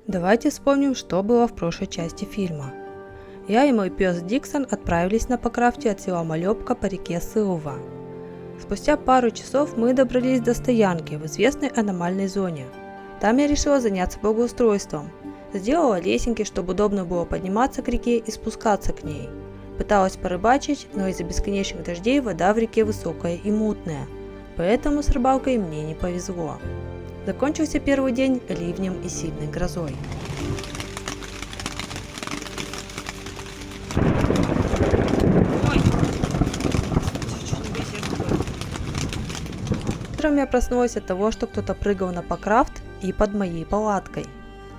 Давайте вспомним, что было в прошлой части фильма. Я и мой пес Диксон отправились на покрафте от села Малёбка по реке Сылва. Спустя пару часов мы добрались до стоянки в известной аномальной зоне. Там я решила заняться благоустройством. Сделала лесенки, чтобы удобно было подниматься к реке и спускаться к ней. Пыталась порыбачить, но из-за бесконечных дождей вода в реке высокая и мутная, поэтому с рыбалкой мне не повезло. Закончился первый день ливнем и сильной грозой. Утром я проснулась от того, что кто-то прыгал на покрафт и под моей палаткой.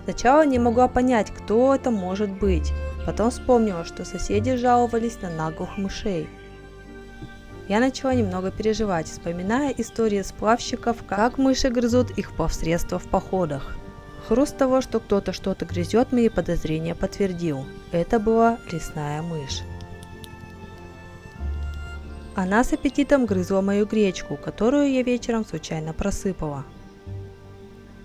Сначала не могла понять, кто это может быть, потом вспомнила, что соседи жаловались на наглых мышей. Я начала немного переживать, вспоминая истории сплавщиков, как мыши грызут их впоследствии в походах. Хруст того, что кто-то что-то грызет, мои подозрения подтвердил. Это была лесная мышь. Она с аппетитом грызла мою гречку, которую я вечером случайно просыпала.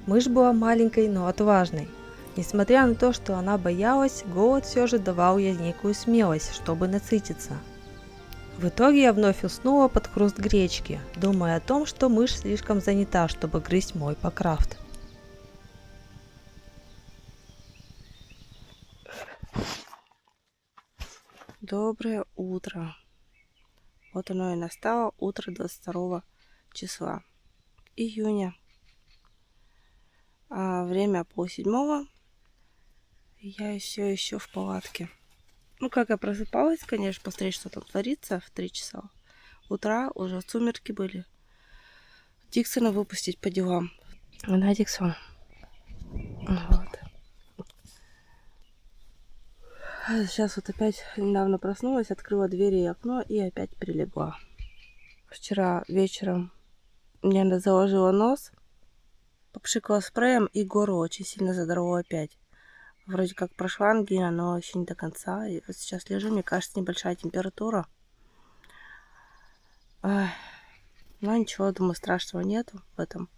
Мышь была маленькой, но отважной. Несмотря на то, что она боялась, голод все же давал ей некую смелость, чтобы насытиться. В итоге я вновь уснула под хруст гречки, думая о том, что мышь слишком занята, чтобы грызть мой покрафт. Доброе утро. Вот оно и настало, утро 22 числа июня. А время 6:30. Я все еще в палатке. Ну, как я просыпалась, конечно, посмотреть, что там творится в 3 часа утра, уже сумерки были. Диксона выпустить по делам. Да, Диксон. Вот. Сейчас вот опять недавно проснулась, открыла двери и окно и опять прилегла. Вчера вечером мне заложила нос, попшикала спреем и горло очень сильно задрало опять. Вроде как прошла ангина, но еще не до конца. И вот сейчас лежу, мне кажется, небольшая температура. Но ничего, думаю, страшного нету в этом.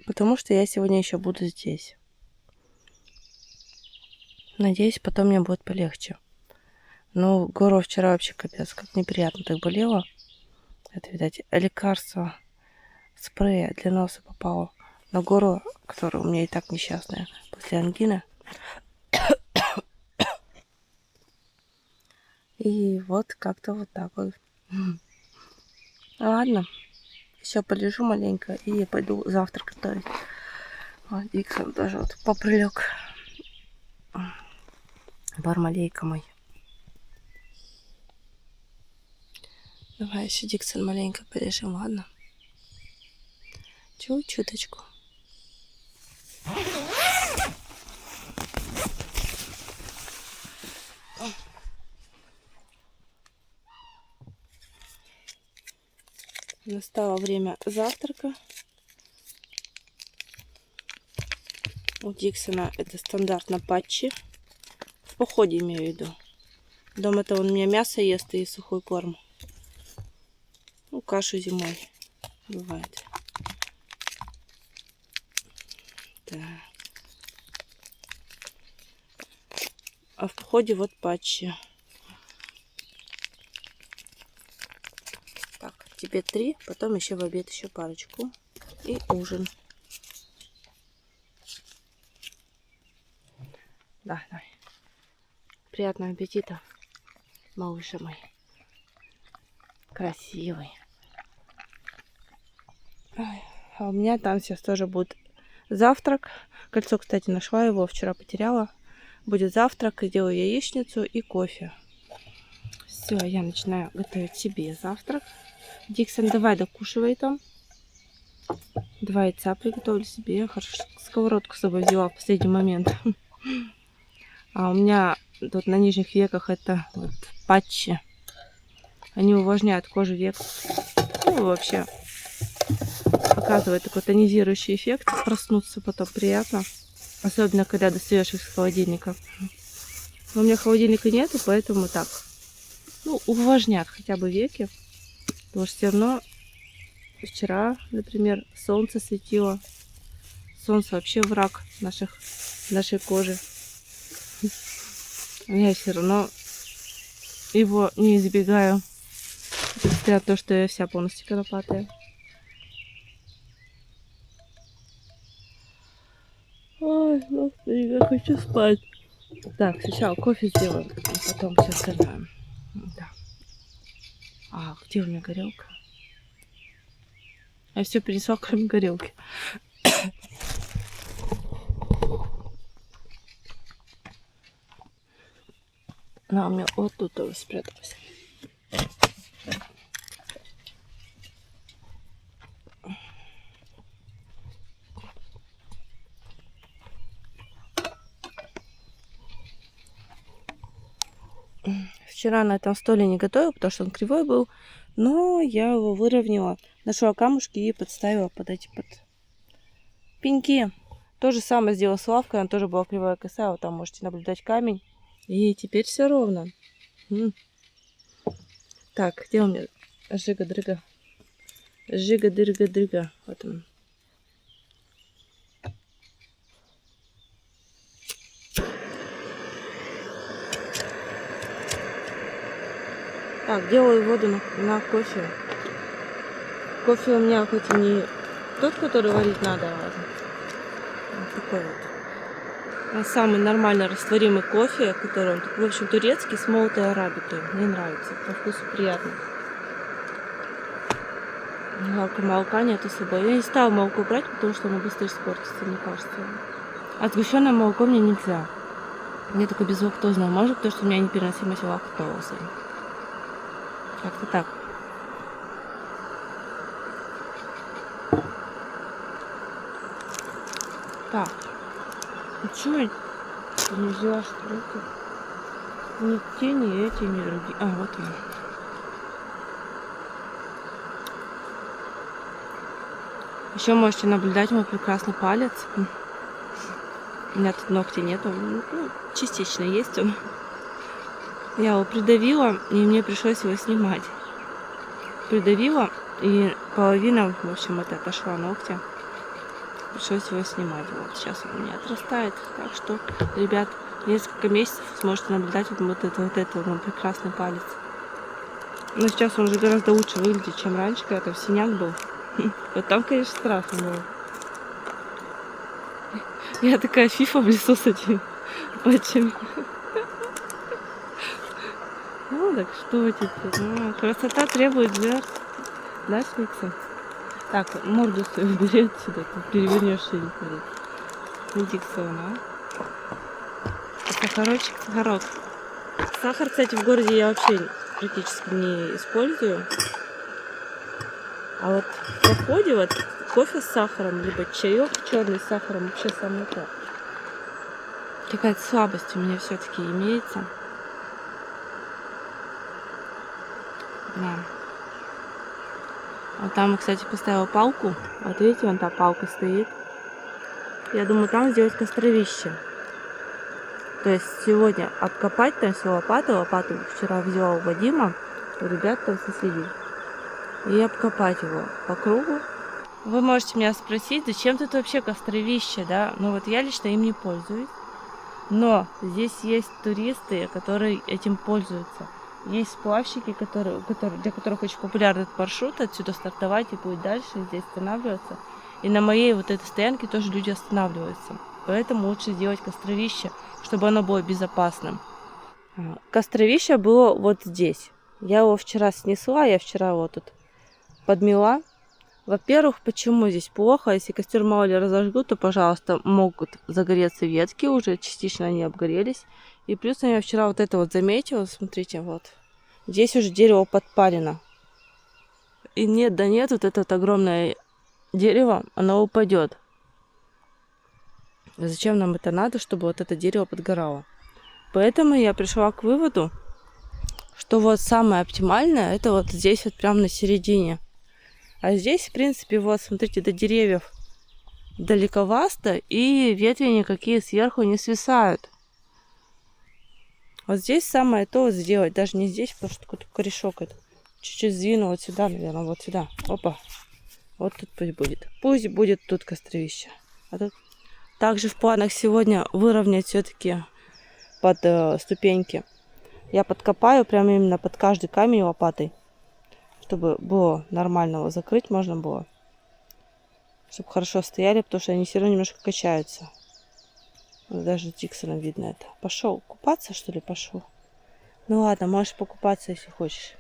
Потому что я сегодня еще буду здесь. Надеюсь, потом мне будет полегче. Ну, горло вчера вообще капец, как неприятно так болело. Это, видать, лекарство, спрея для носа попало на горло, которое у меня и так несчастное после ангины. И вот как-то вот так вот. Ладно, еще полежу маленько и пойду завтрак готовить. Вот Диксон даже вот поприлег. Бармалейка мой. Давай еще, Диксон, маленько полежим, ладно? Чуть-чуточку. Настало время завтрака. У Диксона это стандартно патчи. В походе имею в виду. Дома-то он у меня мясо ест и сухой корм. Ну, кашу зимой бывает. Так. А в походе вот патчи. Так, тебе 3, потом еще в обед еще парочку. И ужин. Да, давай. Приятного аппетита, малыша мой. Красивый. А у меня там сейчас тоже будет завтрак. Кольцо, кстати, нашла его, вчера потеряла. Будет завтрак, сделаю яичницу и кофе. Все, я начинаю готовить себе завтрак. Диксон, давай докушивай там. 2 яйца приготовлю себе. Хорошо, сковородку с собой взяла в последний момент. А у меня тут на нижних веках это вот патчи. Они увлажняют кожу век. Ну, вообще оказывает такой тонизирующий эффект. Проснуться потом приятно. Особенно, когда достаешь их из холодильника. Но у меня холодильника нету, поэтому так. Ну, увлажнят хотя бы веки. Потому что все равно вчера, например, солнце светило. Солнце вообще враг наших нашей кожи. Я все равно его не избегаю. Несмотря на то, что я вся полностью конопатая. Ой, господи, я хочу спать. Так, сначала кофе сделаем, а потом все остальное. Да. А где у меня горелка? Я все перенесла, кроме горелки. Она у меня вот тут спряталась. Вчера на этом столе не готовила, потому что он кривой был. Но я его выровняла. Нашла камушки и подставила под эти пеньки. То же самое сделала с лавкой. Она тоже была кривая, косая. Вот там можете наблюдать камень. И теперь все ровно. Так, где у меня жига-дрыга? Жига-дырга-дрыга. Вот он. Так, делаю воду на кофе. Кофе у меня хоть и не тот, который варить надо, а вот такой вот. Самый нормально растворимый кофе, который, в общем, турецкий с молотой арабикой. Мне нравится, по вкусу приятно. Молока нету с собой. Я не стала молоко брать, потому что оно быстро испортится, мне кажется. А сгущенное молоко мне нельзя. Мне только безлактозное может, потому что у меня непереносимость лактозы. Как-то так. Так. Ну чё я не взяла, что ли? Ни те, ни эти, ни другие. А, вот он. Еще можете наблюдать мой прекрасный палец. У меня тут ногти нету. Ну, частично есть он. Я его придавила, и мне пришлось его снимать. Придавила, и половина, в общем, это отошла ногтя. Пришлось его снимать. Вот сейчас он у меня отрастает. Так что, ребят, несколько месяцев сможете наблюдать вот это мой прекрасный палец. Но сейчас он уже гораздо лучше выглядит, чем раньше, когда это синяк был. Вот там, конечно, страшно было. Я такая фифа в лесу с этим патчами. Ну, так что теперь? Красота требует жертв. Да, Шмикса? Так, морду свою бери отсюда, ты перевернешь и не ходить. Иди сахарочек, сахарок. Сахар, кстати, в городе я вообще практически не использую. А вот в походе вот кофе с сахаром, либо чаек черный с сахаром вообще самое то. Какая-то слабость у меня все-таки имеется. Да. Вот там, кстати, поставила палку. Вот видите, вон та палка стоит. Я думаю, там сделать костровище. То есть сегодня обкопать там все лопату. Лопату вчера взяла у Вадима, у ребят там соседей. И обкопать его по кругу. Вы можете меня спросить, зачем тут вообще костровище, да? Ну вот я лично им не пользуюсь. Но здесь есть туристы, которые этим пользуются. Есть сплавщики, для которых очень популярный этот маршрут, отсюда стартовать и будет дальше, здесь останавливаться. И на моей вот этой стоянке тоже люди останавливаются. Поэтому лучше сделать костровище, чтобы оно было безопасным. Костровище было вот здесь. Я его вчера снесла, я вчера его тут подмела. Во-первых, почему здесь плохо? Если костер мало ли разожгут, то, пожалуйста, могут загореться ветки уже, частично они обгорелись. И плюс я вчера вот это вот заметила, смотрите, вот. Здесь уже дерево подпалено. И нет, да нет, вот это вот огромное дерево, оно упадет. Зачем нам это надо, чтобы вот это дерево подгорало? Поэтому я пришла к выводу, что вот самое оптимальное, это вот здесь вот прямо на середине. А здесь, в принципе, вот, смотрите, до деревьев далековасто, и ветви никакие сверху не свисают. Вот здесь самое то сделать, даже не здесь, потому что какой-то корешок это. Чуть-чуть сдвину вот сюда, наверное, вот сюда. Опа. Вот тут пусть будет. Пусть будет тут костровище. А тут Также в планах сегодня выровнять все-таки под ступеньки. Я подкопаю прямо именно под каждый камень лопатой, чтобы было нормально его закрыть можно было. Чтобы хорошо стояли, потому что они все равно немножко качаются. Вот даже Диксоном видно это. Пошел купаться, что ли, пошел? Ну ладно, можешь покупаться, если хочешь.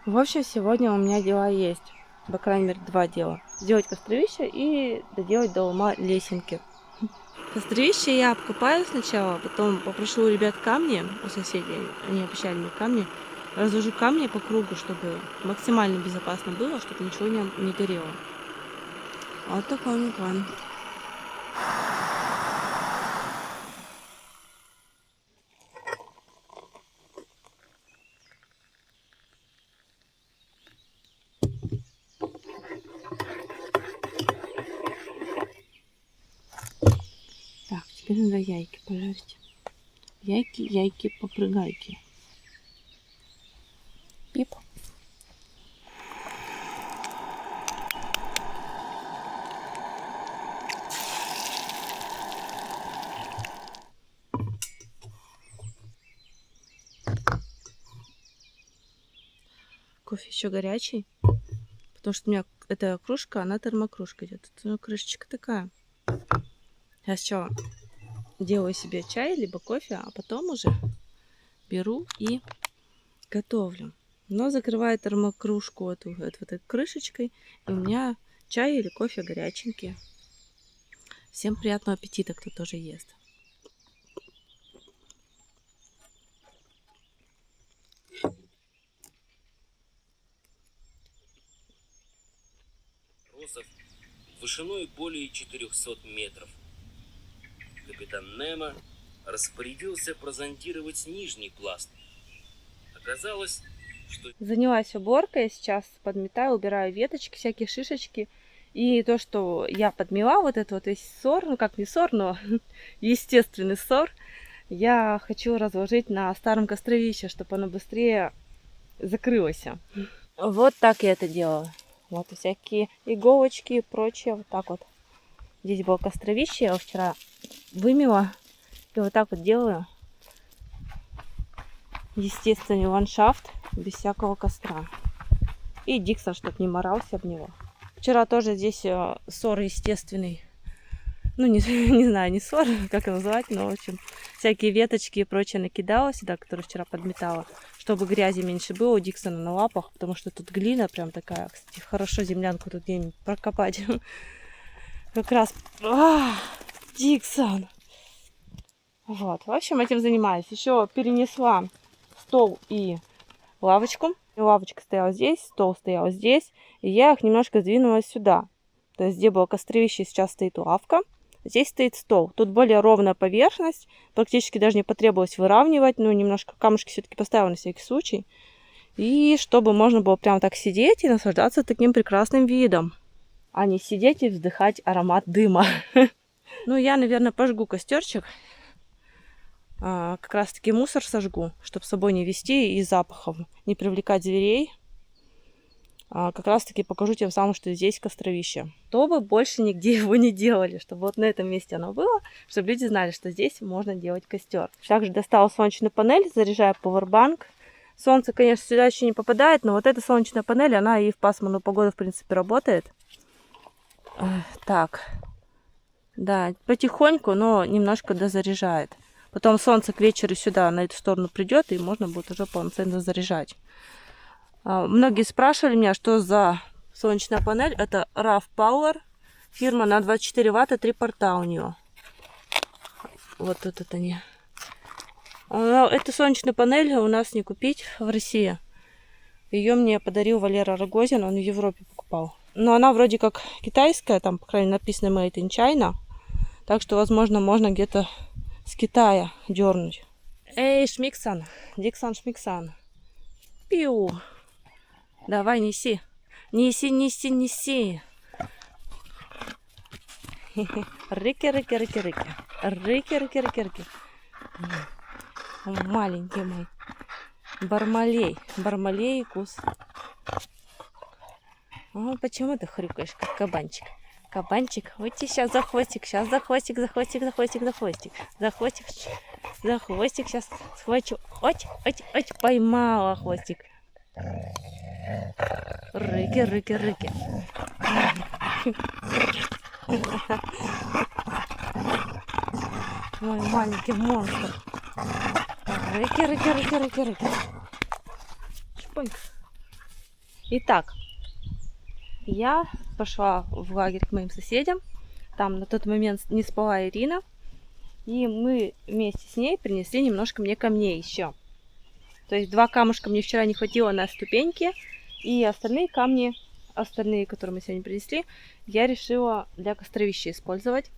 В общем, сегодня у меня дела есть. По крайней мере, 2 дела. Сделать костровище и доделать до ума лесенки. Костровище я обкопаю сначала, потом попрошу у ребят камни, у соседей, они обещали мне камни. Разложу камни по кругу, чтобы максимально безопасно было, чтобы ничего не горело. Вот такой мой план. Так, теперь надо яйки пожарить. Яйки, яйки, попрыгайки. Пип. Кофе еще горячий, потому что у меня эта кружка, она термокружка идет. Тут крышечка такая. Я сначала делаю себе чай, либо кофе, а потом уже беру и готовлю. Но закрываю термокружку эту этой крышечкой, и у меня чай или кофе горяченькие. Всем приятного аппетита, кто тоже ест. Вышиной более 400 метров. Капитан Немо распорядился прозондировать нижний пласт. Оказалось, что... Занялась уборкой, сейчас подметаю, убираю веточки, всякие шишечки. И то, что я подмела, вот этот вот весь ссор, ну как не ссор, но естественный ссор, я хочу разложить на старом костровище, чтобы оно быстрее закрылось. Вот так я это делала. Вот всякие иголочки и прочее, вот так вот. Здесь было костровище, я его вчера вымела. И вот так вот делаю. Естественный ландшафт, без всякого костра. И Диксон, чтобы не морался об него. Вчера тоже здесь ссор естественный. Ну, не знаю, не ссор, как его назвать, но, в общем, всякие веточки и прочее накидала сюда, которые вчера подметала, чтобы грязи меньше было у Диксона на лапах, потому что тут глина прям такая. Кстати, хорошо землянку тут где-нибудь прокопать. Как раз... Диксон! Вот, в общем, этим занимаюсь. Еще перенесла стол и лавочку. Лавочка стояла здесь, стол стоял здесь, и я их немножко сдвинула сюда. То есть, где было костровище, сейчас стоит лавка. Здесь стоит стол. Тут более ровная поверхность. Практически даже не потребовалось выравнивать. Ну, немножко камушки все-таки поставила на всякий случай. И чтобы можно было прям так сидеть и наслаждаться таким прекрасным видом. А не сидеть и вздыхать аромат дыма. Ну, я, наверное, пожгу костерчик. Как раз таки мусор сожгу, чтобы с собой не везти и запахов не привлекать зверей. Как раз таки покажу тем самым, что здесь костровище. Чтобы больше нигде его не делали, чтобы вот на этом месте оно было, чтобы люди знали, что здесь можно делать костер. Также достала солнечную панель, заряжаю пауэрбанк. Солнце, конечно, сюда еще не попадает, но вот эта солнечная панель, она и в пасмурную погоду, в принципе, работает. Так, да, потихоньку, но немножко дозаряжает. Потом солнце к вечеру сюда, на эту сторону придет, и можно будет уже полноценно заряжать. Многие спрашивали меня, что за солнечная панель. Это RAV Power. Фирма на 24 ватта, 3 порта у нее. Вот тут это они. Эту солнечную панель у нас не купить в России. Ее мне подарил Валера Рогозин, он в Европе покупал. Но она вроде как китайская, там, по крайней мере, написано Made in China. Так что, возможно, можно где-то с Китая дернуть. Эй, Шмиксан, Диксон Шмиксан. Пиу. Давай, неси. Неси, неси, неси. Рыки, рыки, рыки, рыки. Рыки, рыки, рыки, рыки. Маленький мой. Бармалей. Бармалей и кус. Почему ты хрюкаешь, как кабанчик? Кабанчик, уйти сейчас за хвостик, сейчас за хвостик, за хвостик, за хвостик, за хвостик, за хвостик, за хвостик, сейчас схвачу. Ось, ось, ось, поймала хвостик. Рыки, рыки, рыки. Мой маленький монстр. Рыки, рыки, рыки, рыки, рыки. Чпоньк. Итак, я пошла в лагерь к моим соседям. Там на тот момент не спала Ирина. И мы вместе с ней принесли немножко мне камней еще. То есть 2 камушка мне вчера не хватило на ступеньки. И остальные камни, которые мы сегодня принесли, я решила для костровища использовать.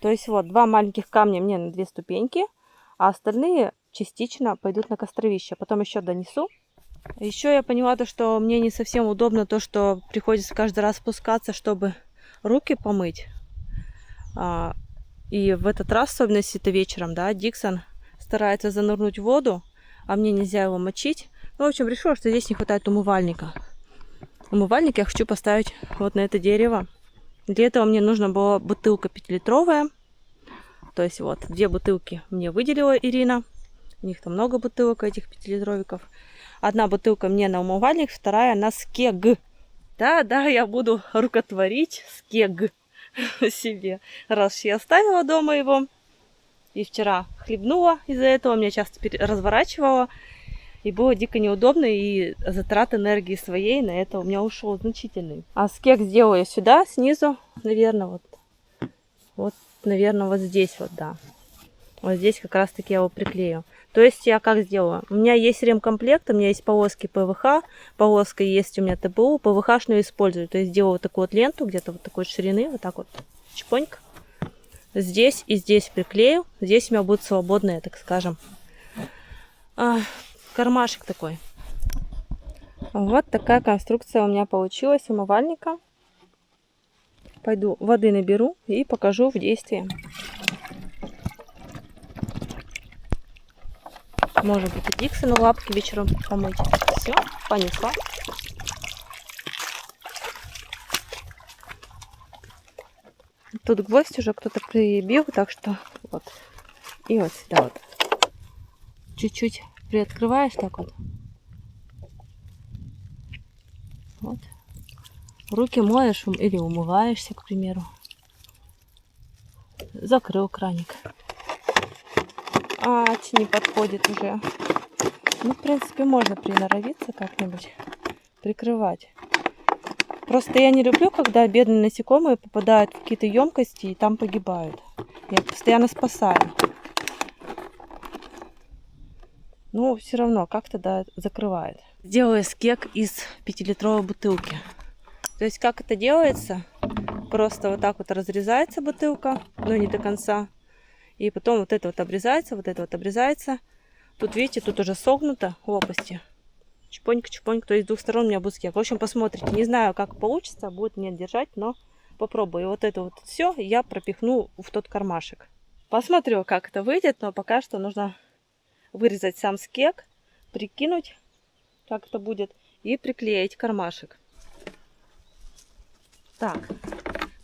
То есть вот 2 маленьких камня мне на 2 ступеньки, а остальные частично пойдут на костровище. Потом еще донесу. Еще я поняла то, что мне не совсем удобно то, что приходится каждый раз спускаться, чтобы руки помыть. И в этот раз, особенно если это вечером, да, Диксон старается занырнуть в воду, а мне нельзя его мочить. Ну, в общем, решила, что здесь не хватает умывальника. Умывальник я хочу поставить вот на это дерево. Для этого мне нужна была бутылка 5-литровая. То есть вот 2 бутылки мне выделила Ирина. У них там много бутылок, этих 5-литровиков. 1 бутылка мне на умывальник, 2 на скег. Да, я буду рукотворить скег себе. Раз я оставила дома его. И вчера хлебнула из-за этого. Меня часто разворачивала. И было дико неудобно. И затрат энергии своей на это у меня ушел значительный. А скег сделаю сюда, снизу. Наверное, вот, наверное, вот здесь вот, да. Вот здесь как раз таки я его приклею. То есть я как сделала? У меня есть ремкомплект, у меня есть полоски ПВХ, полоска есть у меня ТБУ, ПВХшную использую. То есть делаю вот такую вот ленту, где-то вот такой ширины, вот так вот, чпоньк. Здесь и здесь приклею. Здесь у меня будет свободная, так скажем, кармашек такой. Вот такая конструкция у меня получилась умывальника. Пойду воды наберу и покажу в действии. Может быть, и Диксону лапки вечером помыть. Все, понесла. Тут гвоздь уже кто-то прибил, так что вот. И вот сюда вот. Чуть-чуть приоткрываешь так вот. Вот. Руки моешь или умываешься, к примеру. Закрыл краник. Не подходит уже. Ну, в принципе, можно приноровиться как-нибудь, прикрывать. Просто я не люблю, когда бедные насекомые попадают в какие-то емкости и там погибают. Я постоянно спасаю. Но все равно как-то, да, закрывает. Делаю скек из 5-литровой бутылки. То есть, как это делается? Просто вот так вот разрезается бутылка, но не до конца. И потом вот это вот обрезается, вот это вот обрезается. Тут, видите, тут уже согнуто лопасти. Чпонька. То есть с 2 сторон у меня будет скек. В общем, посмотрите. Не знаю, как получится, будет мне держать, но попробую. И вот это вот все я пропихну в тот кармашек. Посмотрю, как это выйдет, но пока что нужно вырезать сам скек, прикинуть, как это будет, и приклеить кармашек. Так.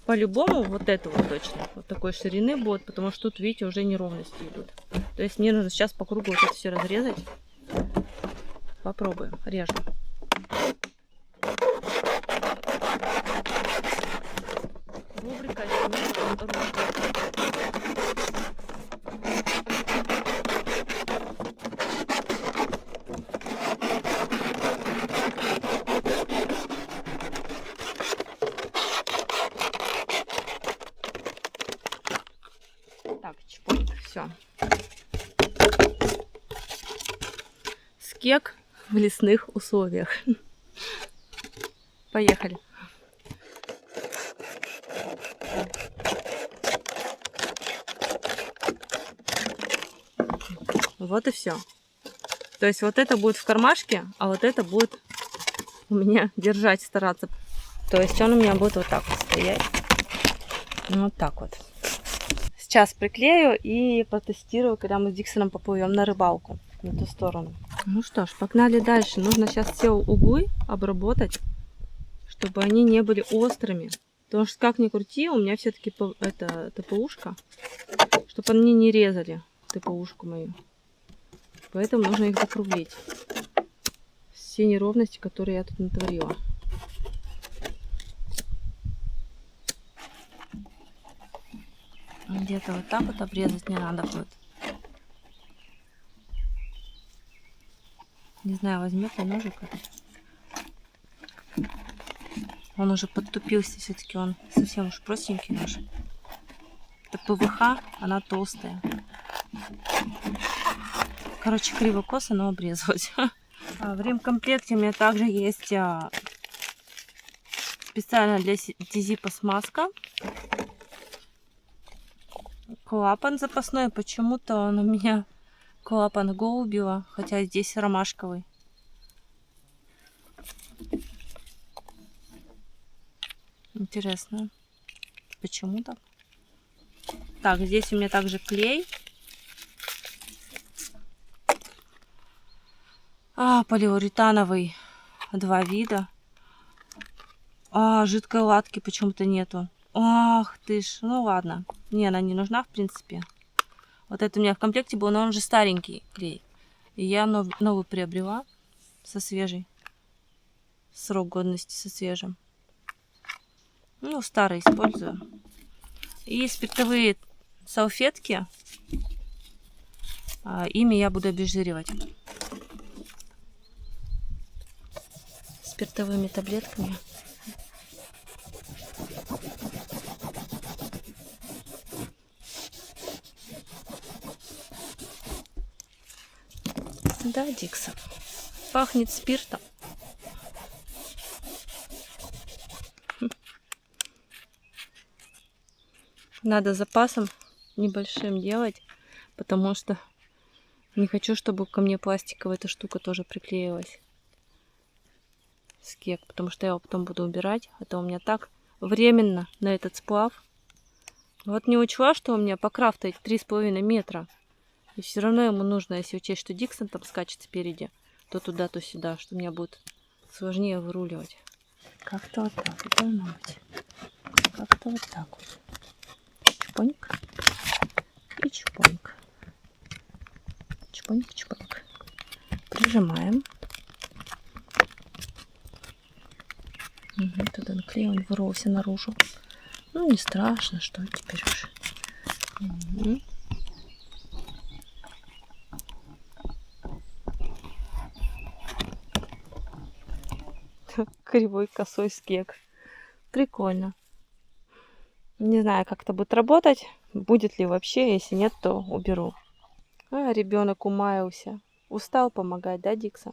По-любому вот это вот точно, вот такой ширины будет, потому что тут, видите, уже неровности идут. То есть мне нужно сейчас по кругу вот это все разрезать. Попробуем, режем. Рубрика Так, чпоньк, все. Скек в лесных условиях. Поехали. Вот и все. То есть вот это будет в кармашке, а вот это будет у меня держать, стараться. То есть он у меня будет вот так вот стоять. Вот так вот. Сейчас приклею и протестирую, когда мы с Диксоном поплывем на рыбалку на ту сторону. Ну что ж, погнали дальше. Нужно сейчас все углы обработать, чтобы они не были острыми. Потому что как ни крути, у меня все-таки это ТПУшка, чтобы они не резали ТПУшку мою. Поэтому нужно их закруглить. Все неровности, которые я тут натворила. Где-то вот так вот обрезать не надо будет. Не знаю, возьмет ли ножик этот. Он уже подтупился, все-таки он совсем уж простенький нож. Это ПВХ, она толстая. Короче, криво-косо, но обрезать. В ремкомплекте у меня также есть специально для Тизипа смазка. Клапан запасной. Почему-то он у меня клапан голубева, хотя здесь ромашковый. Интересно, почему так? Так, здесь у меня также клей. Полиуретановый. 2 вида. Жидкой латки почему-то нету. Ах ты ж, ну ладно. Не, она не нужна в принципе. Вот это у меня в комплекте был, но он же старенький клей. И я новый приобрела со свежей. Срок годности со свежим. Ну, старый использую. И спиртовые салфетки. Ими я буду обезжиривать. Спиртовыми таблетками. Да, Диксон. Пахнет спиртом. Надо запасом небольшим делать, потому что не хочу, чтобы ко мне пластиковая эта штука тоже приклеилась. Скек, потому что я его потом буду убирать. Это у меня так временно на этот сплав. Вот не учла, что у меня по крафту 3,5 метра. И все равно ему нужно, если учесть, что Диксон там скачет спереди, то туда, то сюда, что мне будет сложнее выруливать. Как-то вот так вот должно быть. Как-то вот так вот. Чпоньк. И чпоньк. Чпоньк, чпоньк. Прижимаем. Туда наклей, он вырвался наружу. Ну, не страшно, что теперь уж. Кривой косой скек. Прикольно. Не знаю, как это будет работать. Будет ли вообще. Если нет, то уберу. Ребенок умаялся. Устал помогать, да, Диксон?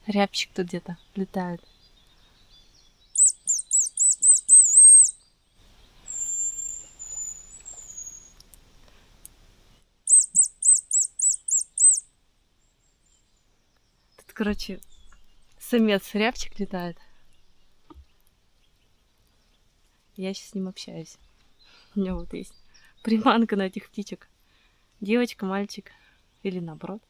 Рябчик тут где-то летает. Тут, короче, самец рябчик летает. Я сейчас с ним общаюсь. У меня вот есть приманка на этих птичек. Девочка, мальчик. Или наоборот.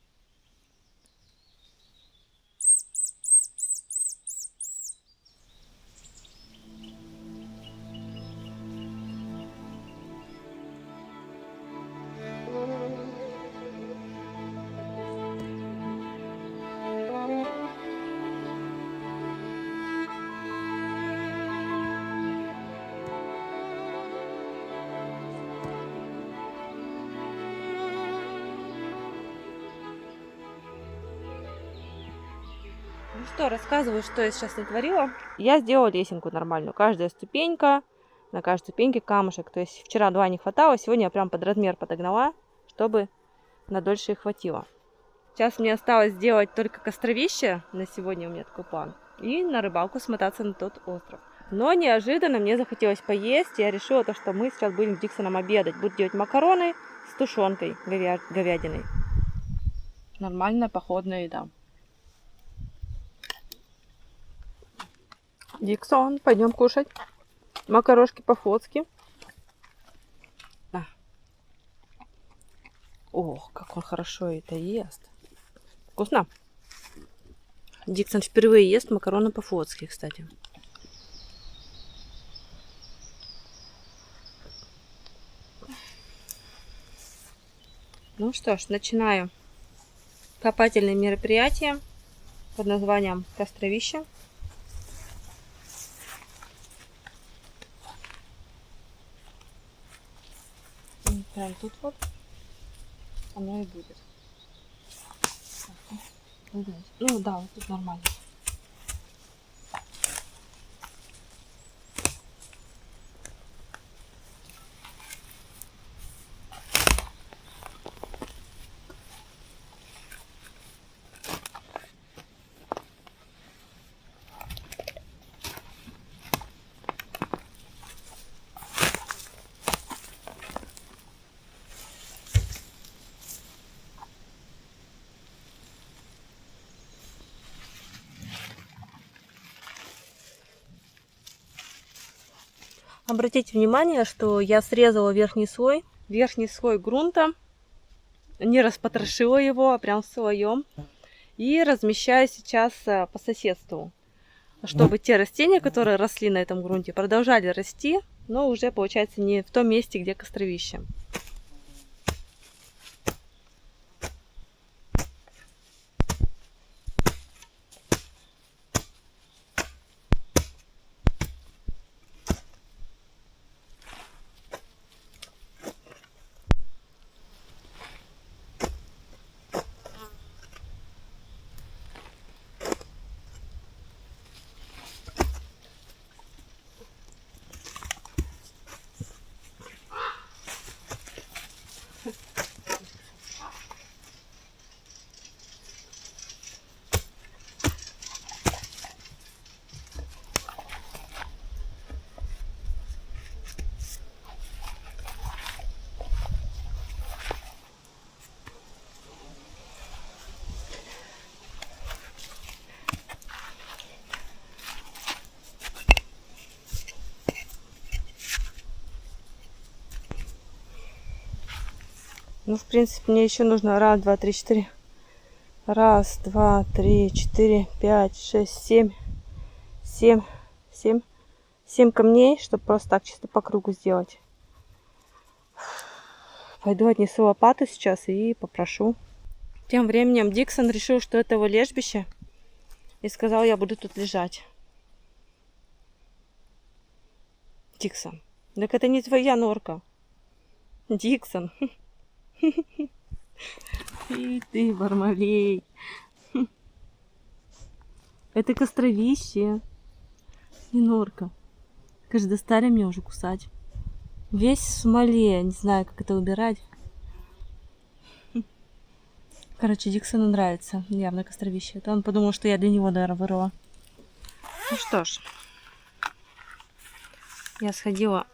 Ну что, рассказываю, что я сейчас натворила. Я сделала лесенку нормальную. Каждая ступенька, на каждой ступеньке камушек. То есть вчера 2 не хватало, сегодня я прям под размер подогнала, чтобы на дольше их хватило. Сейчас мне осталось сделать только костровище. На сегодня у меня такой план. И на рыбалку смотаться на тот остров. Но неожиданно мне захотелось поесть. Я решила, что мы сейчас будем с Диксоном обедать. Буду делать макароны с тушенкой говядиной. Нормальная походная еда. Диксон, пойдем кушать. Макарошки по-флотски. На. Ох, как он хорошо это ест. Вкусно? Диксон впервые ест макароны по-флотски, кстати. Ну что ж, начинаю копательные мероприятия под названием Костровище. Прям тут вот оно и будет. Ну да, вот тут нормально. Обратите внимание, что я срезала верхний слой грунта, не распотрошила его, а прям в слоем. И размещаю сейчас по соседству, чтобы те растения, которые росли на этом грунте, продолжали расти, но уже, получается, не в том месте, где костровище. Ну, в принципе, мне еще нужно 1, 2, 3, 4. 1, 2, 3, 4, 5, 6, 7. 7 камней, чтобы просто так чисто по кругу сделать. Пойду отнесу лопату сейчас и попрошу. Тем временем Диксон решил, что это его лежбище. И сказал, я буду тут лежать. Диксон, так это не твоя норка. Диксон. И ты, Бармалей. Это костровище. Не норка. Скажи, достали мне уже кусать. Весь в смоле. Не знаю, как это убирать. Короче, Диксону нравится явно костровище. Это он подумал, что я для него, наверное, вырыла. Ну что ж. Я сходила,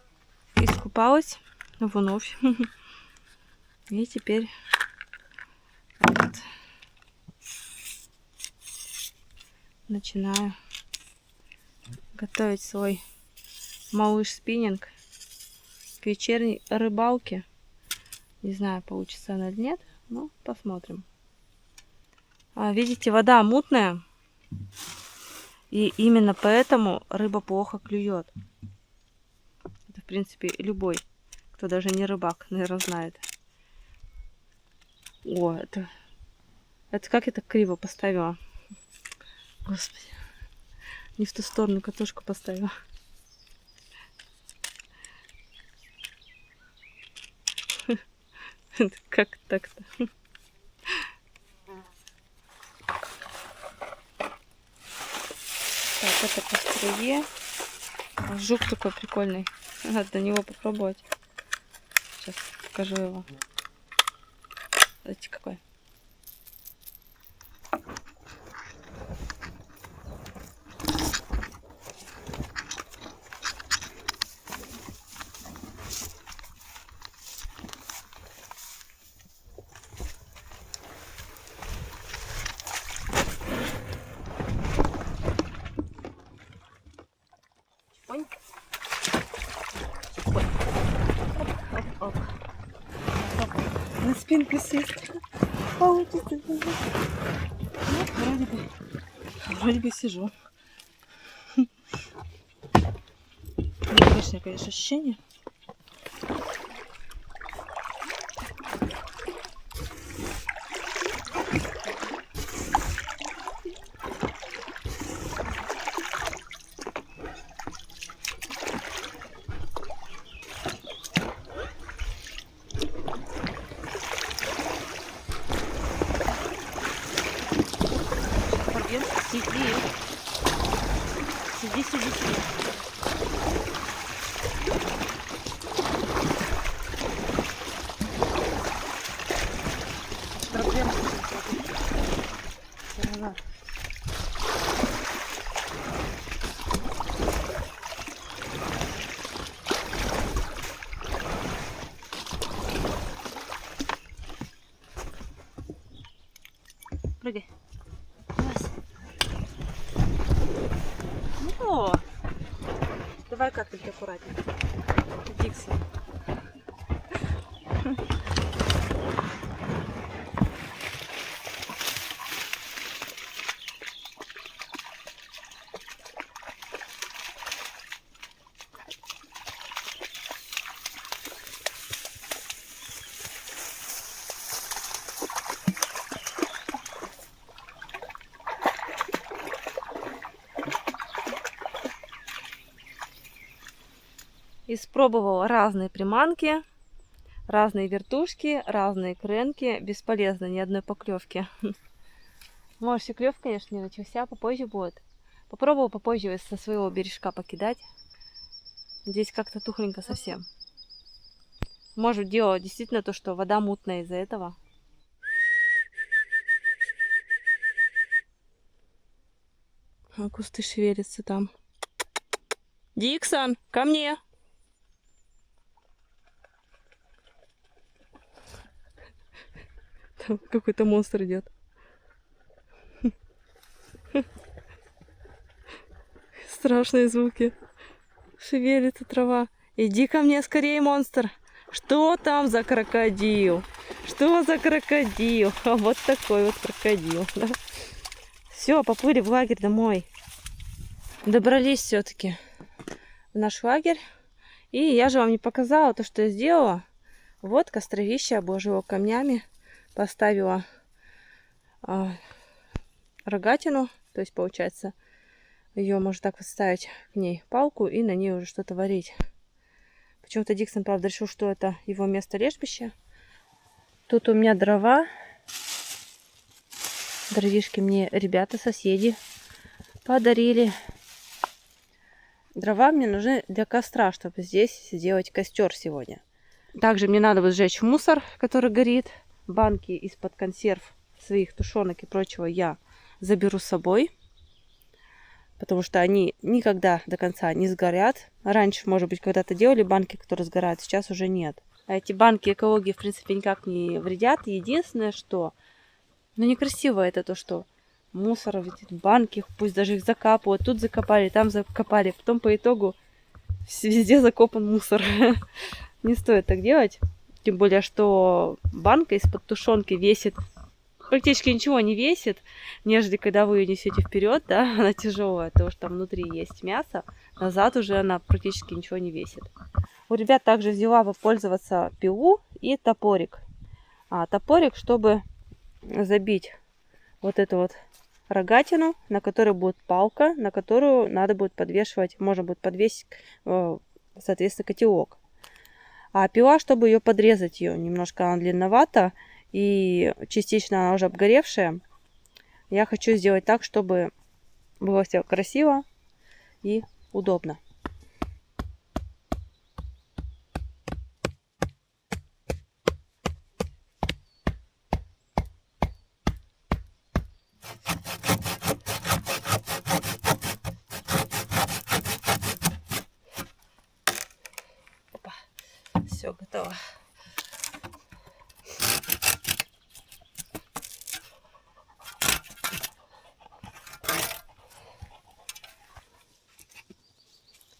искупалась вновь. И теперь вот начинаю готовить свой малыш-спиннинг к вечерней рыбалке. Не знаю, получится она или нет, но посмотрим. Видите, вода мутная, и именно поэтому рыба плохо клюет. Это, в принципе, любой, кто даже не рыбак, наверное, знает. О, это как я так криво поставила? Господи. Не в ту сторону катушку поставила. Как так-то? Так, это по струе. Жук такой прикольный. Надо на него попробовать. Сейчас покажу его. Смотрите, какой. на спинку сесть. Получится. Ну, вроде бы сижу. Необычное, конечно, ощущение. Сиди. Сиди, сиди, сиди. Проблема с этим. Прыгай. Раз. Ну, давай как-нибудь аккуратнее. Диксон. Испробовала разные приманки, разные вертушки, разные кренки. Бесполезно, ни одной поклевки. Может, и клев, конечно, не начался, попозже будет. Попробовала попозже со своего бережка покидать. Здесь как-то тухленько совсем. Может, дело действительно то, что вода мутная из-за этого. А кусты шевелятся там. Диксон, ко мне! Там какой-то монстр идет. Страшные звуки. Шевелится трава. Иди ко мне скорее, монстр. Что там за крокодил? Что за крокодил? А вот такой вот крокодил. Да? Все, поплыли в лагерь домой. Добрались все-таки в наш лагерь. И я же вам не показала то, что я сделала. Вот костровище, обложила камнями. Поставила рогатину. То есть, получается, ее можно так вот ставить к ней палку и на ней уже что-то варить. Почему-то Диксон, правда, решил, что это его место лежбища. Тут у меня дрова. Дровишки мне ребята, соседи подарили. Дрова мне нужны для костра, чтобы здесь сделать костер сегодня. Также мне надо вот сжечь мусор, который горит. Банки из-под консерв своих тушенок и прочего я заберу с собой. Потому что они никогда до конца не сгорят. Раньше, может быть, когда-то делали банки, которые сгорают, сейчас уже нет. А эти банки экологии, в принципе, никак не вредят. Единственное, что... Ну, некрасиво это то, что мусор в эти банки, пусть даже их закапывают. Тут закопали, там закопали. Потом по итогу везде закопан мусор. Не стоит так делать. Тем более, что банка из-под тушенки весит... Практически ничего не весит, нежели когда вы ее несете вперед, да, она тяжелая, потому что там внутри есть мясо, назад уже она практически ничего не весит. У ребят также взяла попользоваться пилу и топорик. Топорик, чтобы забить вот эту вот рогатину, на которой будет палка, на которую надо будет подвешивать, можно будет подвесить, соответственно, котелок. А пила, чтобы ее подрезать, ее немножко она длинновата, и частично она уже обгоревшая. Я хочу сделать так, чтобы было все красиво и удобно. Опа. Все готово.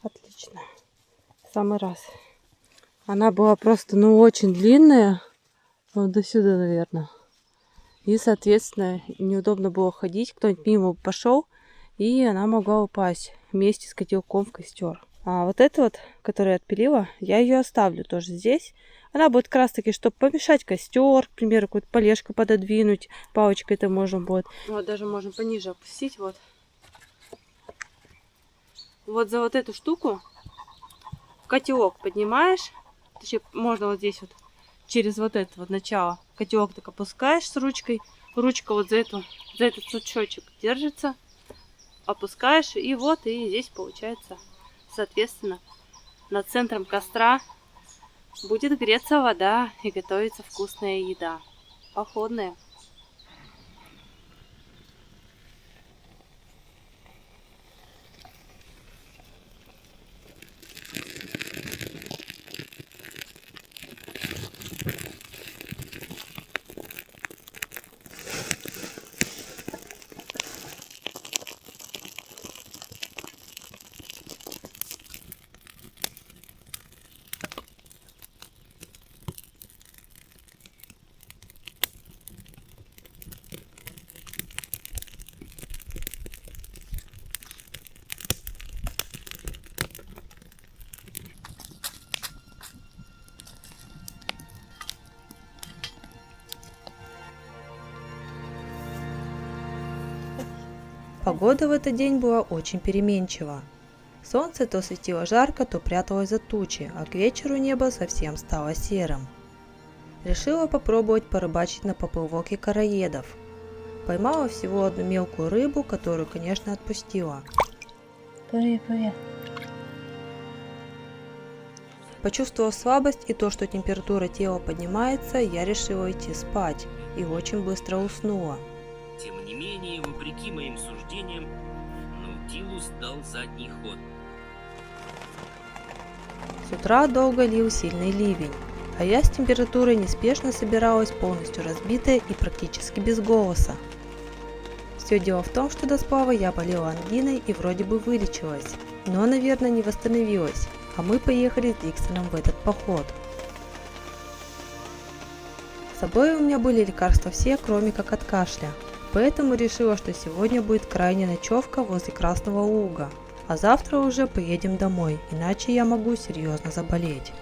Отлично. В самый раз. Она была просто, ну, очень длинная. Вот до сюда, наверное. И, соответственно, неудобно было ходить. Кто-нибудь мимо пошел, и она могла упасть вместе с котелком в костер. А вот эта вот, которую я отпилила, я ее оставлю тоже здесь. Она будет как раз таки, чтобы помешать костер, к примеру, какую-то полежку пододвинуть. Палочкой это можно будет. Вот даже можно пониже опустить. Вот. Вот за вот эту штуку котелок поднимаешь. Точнее, можно вот здесь вот через вот это вот начало. Котелок так опускаешь с ручкой. Ручка вот за этот сучочек держится. Опускаешь, и вот, и здесь получается, соответственно, над центром костра будет греться вода и готовится вкусная еда. Походная. Погода в этот день была очень переменчива. Солнце то светило жарко, то пряталось за тучи, а к вечеру небо совсем стало серым. Решила попробовать порыбачить на поплавок и короедов. Поймала всего одну мелкую рыбу, которую, конечно, отпустила. Привет. Почувствовав слабость и то, что температура тела поднимается, я решила идти спать и очень быстро уснула. Тем не менее, вопреки моим суждениям, Наутилус дал задний ход. С утра долго лил сильный ливень, а я с температурой неспешно собиралась, полностью разбитая и практически без голоса. Все дело в том, что до сплава я болела ангиной и вроде бы вылечилась, но, наверное, не восстановилась, а мы поехали с Диксоном в этот поход. С собой у меня были лекарства все, кроме как от кашля, поэтому решила, что сегодня будет крайняя ночевка возле Красного Луга, а завтра уже поедем домой, иначе я могу серьезно заболеть.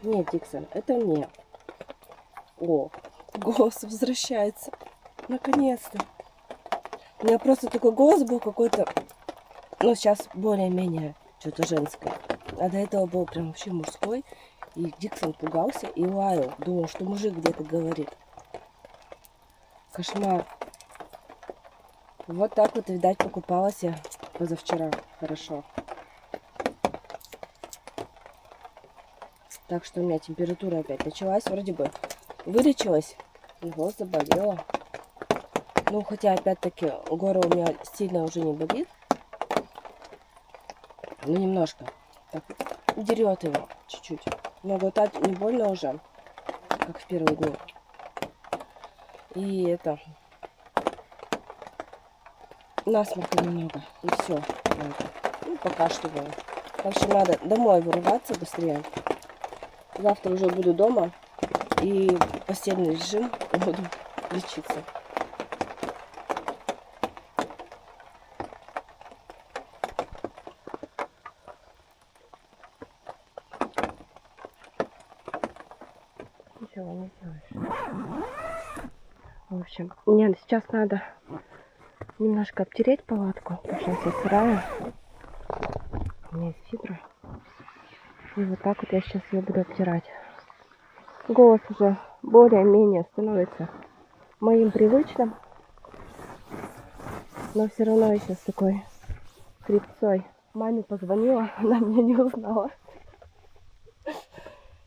Нет, Диксон, это не. О, голос возвращается. Наконец-то. У меня просто такой голос был какой-то, ну, сейчас более-менее что-то женское. А до этого был прям вообще мужской. И Диксон пугался и лаял. Думал, что мужик где-то говорит. Кошмар. Вот так вот, видать, покупалась я позавчера. Хорошо. Так что у меня температура опять началась. Вроде бы вылечилась. Голос заболела. Ну, хотя, опять-таки, горло у меня сильно уже не болит. Ну, немножко. Так, дерет его чуть-чуть. Но глотать не больно уже, как в первые дни. И это... насморка немного. И все. Ну, покашливаю. В общем, надо домой вырываться быстрее. Завтра уже буду дома. И постельный режим буду лечиться. Ничего не делаешь. В общем, мне сейчас надо немножко обтереть палатку, потому что она вся сырая. У меня есть фибра. И вот так вот я сейчас ее буду обтирать. Голос уже более-менее становится моим привычным. Но все равно я сейчас такой хрипцой. Маме позвонила, она меня не узнала.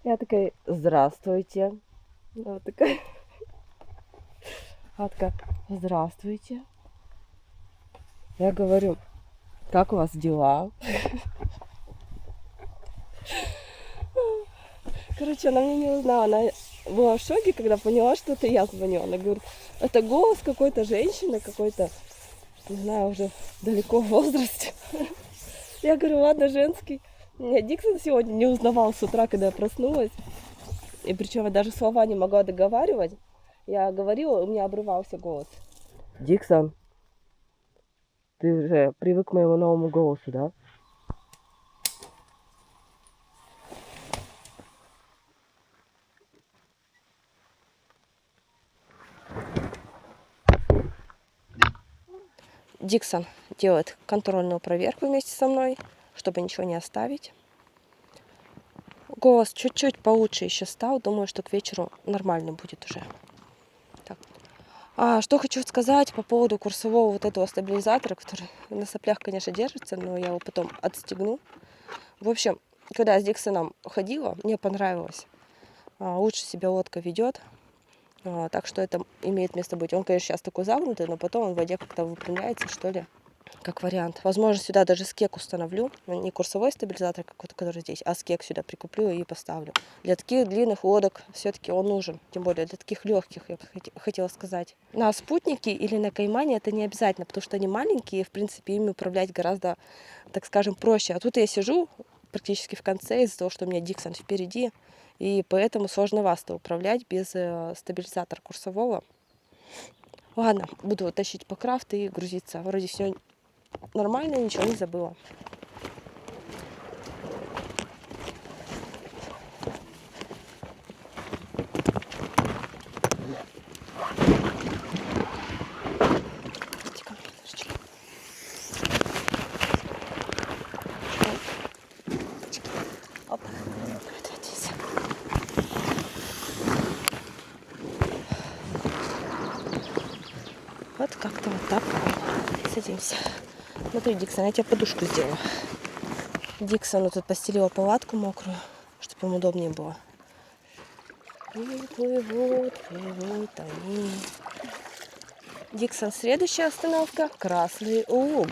Я такая: здравствуйте. Она такая: здравствуйте. Я говорю, как у вас дела? Короче, она меня не узнала. Она была в шоке, когда поняла, что это я звоню. Она говорит, это голос какой-то женщины, какой-то, не знаю, уже далеко в возрасте. Я говорю, ладно, женский. Меня Диксон сегодня не узнавал с утра, когда я проснулась. И причем я даже слова не могла договаривать. Я говорила, у меня обрывался голос. Диксон, ты уже привык к моему новому голосу, да? Диксон делает контрольную проверку вместе со мной, чтобы ничего не оставить. Голос чуть-чуть получше еще стал. Думаю, что к вечеру нормально будет уже. Так. Что хочу сказать по поводу курсового вот этого стабилизатора, который на соплях, конечно, держится, но я его потом отстегну. В общем, когда я с Диксоном ходила, мне понравилось. Лучше себя лодка ведет. Так что это имеет место быть. Он, конечно, сейчас такой загнутый, но потом он в воде как-то выпрямляется, что ли, как вариант. Возможно, сюда даже скек установлю. Не курсовой стабилизатор какой-то, который здесь, а скек сюда прикуплю и поставлю. Для таких длинных лодок все-таки он нужен. Тем более для таких легких, я бы хотела сказать. На спутнике или на каймане это не обязательно, потому что они маленькие, и, в принципе, ими управлять гораздо, так скажем, проще. А тут я сижу практически в конце из-за того, что у меня Диксон впереди. И поэтому сложновато управлять без стабилизатора курсового. Ладно, буду тащить по крафту и грузиться. Вроде все нормально, ничего не забыла. Вот как-то вот так. Садимся. Смотри, Диксон, я тебе подушку сделала. Диксону тут постелила палатку мокрую, чтобы ему удобнее было. И плывут они. Диксон, следующая остановка — Красный Луг.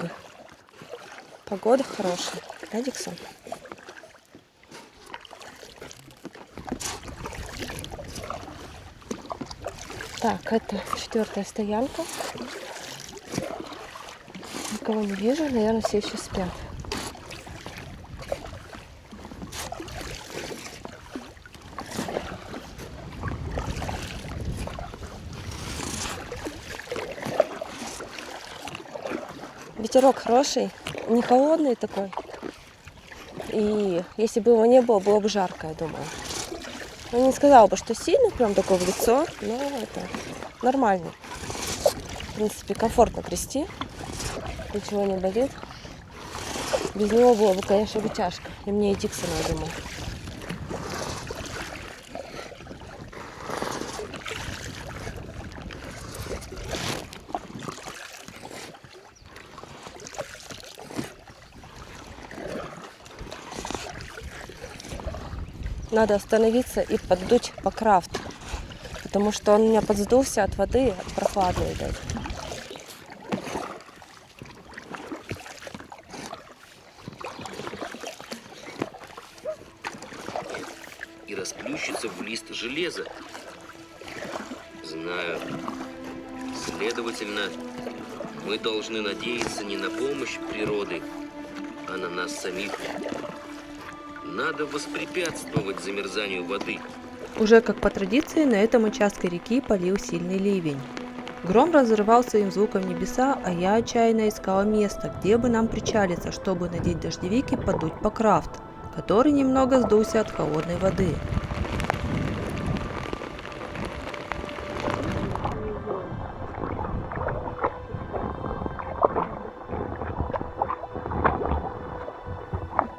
Погода хорошая. Да, Диксон? Так, это 4-я стоянка. Никого не вижу, наверное, все еще спят. Ветерок хороший, не холодный такой. И если бы его не было, было бы жарко, я думаю. Я не сказала бы, что сильно, прям такое в лицо, но это нормально. В принципе, комфортно грести, ничего не болит. Без него было бы, конечно, бы тяжко. И мне, и Диксону, я думаю. Надо остановиться и поддуть по крафту, потому что он у меня подсдулся от воды, от прохладной, видать. И расплющится в лист железа. Знаю. Следовательно, мы должны надеяться не на помощь природы, а на нас самих. Надо воспрепятствовать замерзанию воды. Уже как по традиции на этом участке реки полил сильный ливень. Гром разрывал своим звуком небеса, а я отчаянно искала место, где бы нам причалиться, чтобы надеть дождевик и подуть по крафт, который немного сдулся от холодной воды.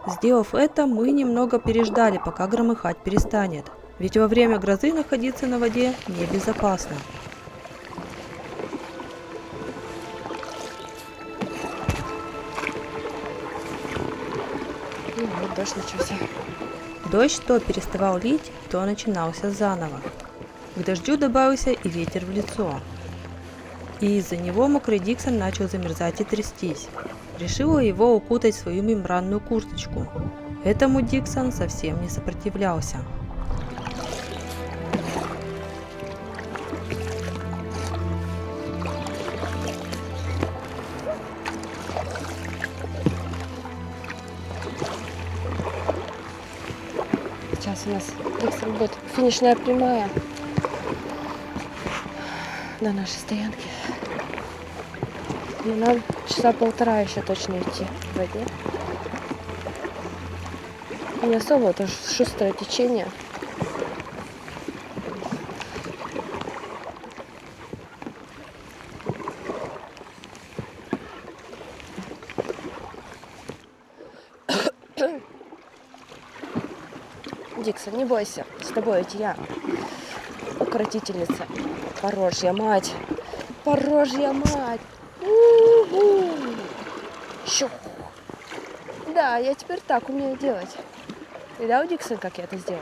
Сделав это, мы немного переждали, пока громыхать перестанет, ведь во время грозы находиться на воде небезопасно. Вот дождь начался. Дождь то переставал лить, то начинался заново. К дождю добавился и ветер в лицо. и из-за него мокрый Диксон начал замерзать и трястись. Решила его укутать в свою мембранную курточку. Этому Диксон совсем не сопротивлялся. Сейчас у нас Диксон будет финишная прямая на нашей стоянке. Но нам часа полтора еще точно идти в воде. Не особо, это шустрое течение. Диксон, не бойся, с тобой ведь я укротительница. Порожья мать! Порожья мать! У-у-у. Щух. Да, я теперь так умею делать. Видал, Диксон, как я это сделал?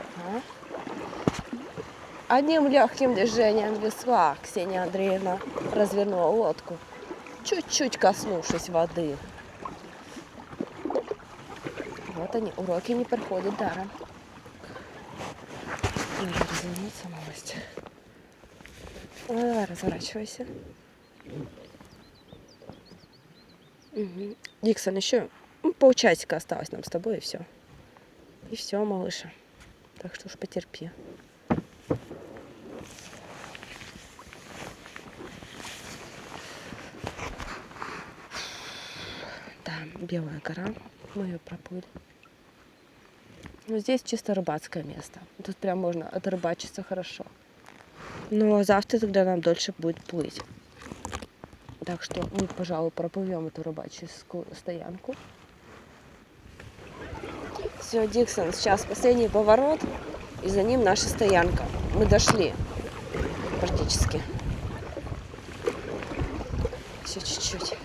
А? Одним легким движением весла Ксения Андреевна развернула лодку, чуть-чуть коснувшись воды. Вот они, уроки не проходят даром. Надо развернуться, малость. Ну, давай, разворачивайся. Угу. Диксон, еще полчасика осталось нам с тобой, и все. И все, малыша. Так что уж потерпи. Да, Белая гора. Мы ее проплыли. Но здесь чисто рыбацкое место. Тут прям можно отрыбачиться хорошо. Но завтра тогда нам дольше будет плыть. Так что мы, пожалуй, проплывем эту рыбаческую стоянку. Все, Диксон, сейчас последний поворот, и за ним наша стоянка. Мы дошли практически. Все чуть-чуть.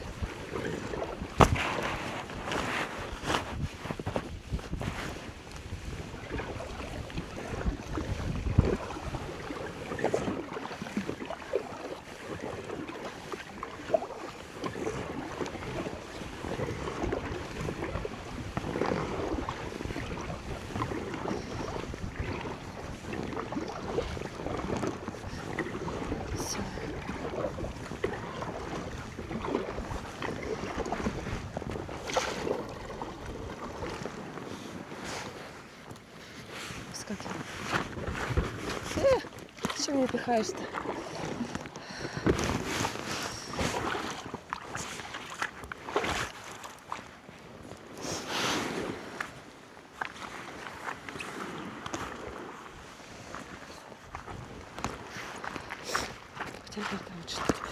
Зачем меня пихаешь-то? Хотя бы там что-нибудь.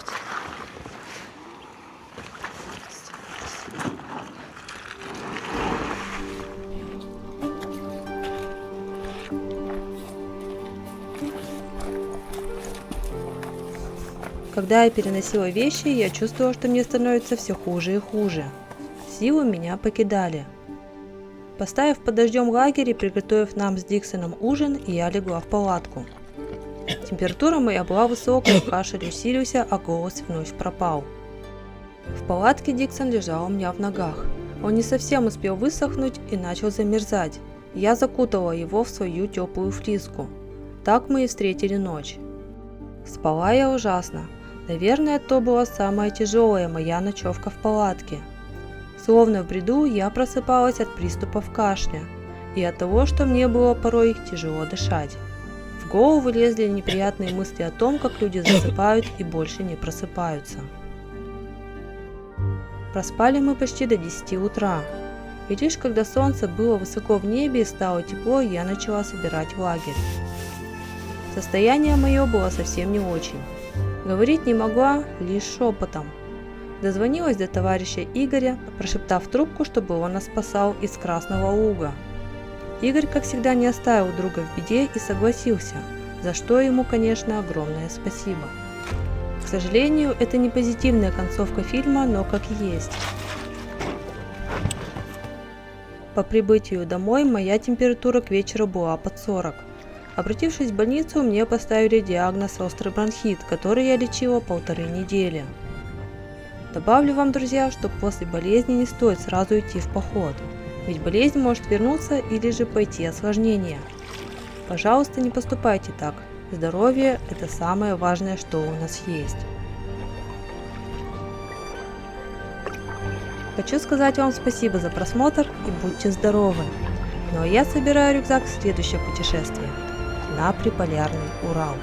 Когда я переносила вещи, я чувствовала, что мне становится все хуже и хуже. Силы меня покидали. Поставив под дождем лагерь и приготовив нам с Диксоном ужин, я легла в палатку. Температура моя была высокая, кашель усилился, а голос вновь пропал. В палатке Диксон лежал у меня в ногах. Он не совсем успел высохнуть и начал замерзать. Я закутала его в свою теплую флиску. Так мы и встретили ночь. Спала я ужасно. Наверное, то была самая тяжелая моя ночевка в палатке. Словно в бреду я просыпалась от приступов кашля и от того, что мне было порой тяжело дышать. В голову лезли неприятные мысли о том, как люди засыпают и больше не просыпаются. Проспали мы почти до 10 утра, и лишь когда солнце было высоко в небе и стало тепло, я начала собирать лагерь. Состояние мое было совсем не очень. Говорить не могла, лишь шепотом. Дозвонилась до товарища Игоря, прошептав в трубку, чтобы он нас спасал из Красного Луга. Игорь, как всегда, не оставил друга в беде и согласился, за что ему, конечно, огромное спасибо. К сожалению, это не позитивная концовка фильма, но как есть. По прибытию домой моя температура к вечеру была под 40. Обратившись в больницу, мне поставили диагноз острый бронхит, который я лечила 1,5 недели. Добавлю вам, друзья, что после болезни не стоит сразу идти в поход, ведь болезнь может вернуться или же пойти осложнение. Пожалуйста, не поступайте так. Здоровье – это самое важное, что у нас есть. Хочу сказать вам спасибо за просмотр и будьте здоровы. Ну а я собираю рюкзак в следующее путешествие на приполярный Урал.